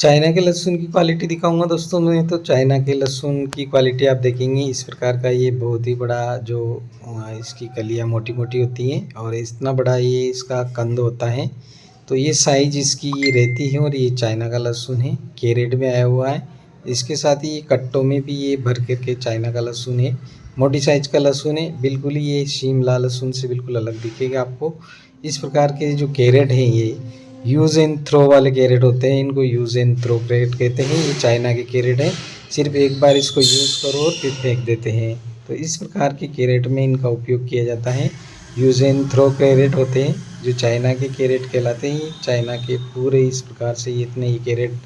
China के लहसुन की क्वालिटी दिखाऊंगा दोस्तों मैं। तो चाइना के लहसुन की क्वालिटी आप देखेंगे इस प्रकार का, ये बहुत ही बड़ा जो इसकी कलियां मोटी मोटी होती हैं और इतना बड़ा ये इसका कंद होता है। तो ये साइज इसकी ये रहती है और ये चाइना का लहसुन है, कैरेट में आया हुआ है। इसके साथ ही ये कट्टों में भी ये भर करके चाइना का लहसुन है, मोटी साइज का लहसुन है। बिल्कुल ये शिमला लहसुन से बिल्कुल अलग दिखेगा आपको। इस प्रकार के जो कैरेट हैं ये यूज़ एंड थ्रो वाले कैरेट होते हैं, इनको यूज़ एंड थ्रो कैरेट कहते हैं। ये चाइना के कैरेट हैं, सिर्फ एक बार इसको यूज़ करो और फिर फेंक देते हैं। तो इस प्रकार के कैरेट में इनका उपयोग किया जाता है। यूज़ एंड थ्रो कैरेट होते हैं जो चाइना के कैरेट कहलाते हैं। चाइना के पूरे इस प्रकार से इतने ही कैरेट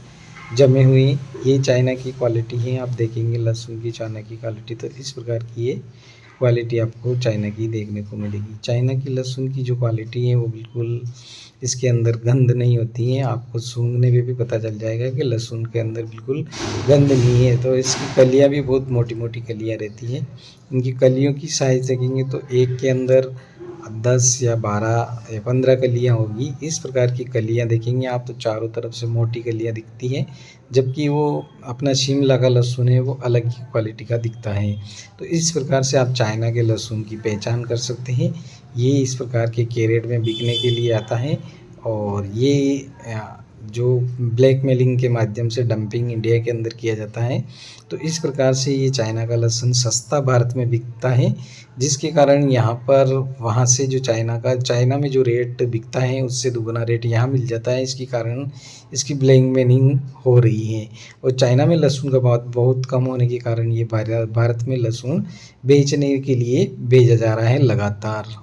जमे हुए, ये चाइना की क्वालिटी है। आप देखेंगे लहसुन की चाइना की क्वालिटी, तो इस प्रकार की ये क्वालिटी आपको चाइना की देखने को मिलेगी। चाइना की लहसुन की जो क्वालिटी है वो बिल्कुल, इसके अंदर गंध नहीं होती है। आपको सूंघने पे भी पता चल जाएगा कि लहसुन के अंदर बिल्कुल गंध नहीं है। तो इसकी कलियां भी बहुत मोटी मोटी कलियां रहती हैं। इनकी कलियों की साइज़ देखेंगे तो एक के अंदर 10 या 12 या 15 कलियां होगी। इस प्रकार की कलियां देखेंगे आप तो चारों तरफ से मोटी कलियां दिखती हैं, जबकि वो अपना शिमला का लहसुन है वो अलग ही क्वालिटी का दिखता है। तो इस प्रकार से आप चाइना के लहसुन की पहचान कर सकते हैं। ये इस प्रकार के कैरेट में बिकने के लिए आता है और ये जो ब्लैकमेलिंग के माध्यम से डंपिंग इंडिया के अंदर किया जाता है। तो इस प्रकार से ये चाइना का लहसुन सस्ता भारत में बिकता है, जिसके कारण यहाँ पर वहाँ से जो चाइना में जो रेट बिकता है उससे दुगना रेट यहाँ मिल जाता है। इसके कारण इसकी ब्लैकमेलिंग हो रही है और चाइना में लहसुन का भाव बहुत कम होने के कारण ये भारत में लहसुन बेचने के लिए भेजा जा रहा है लगातार।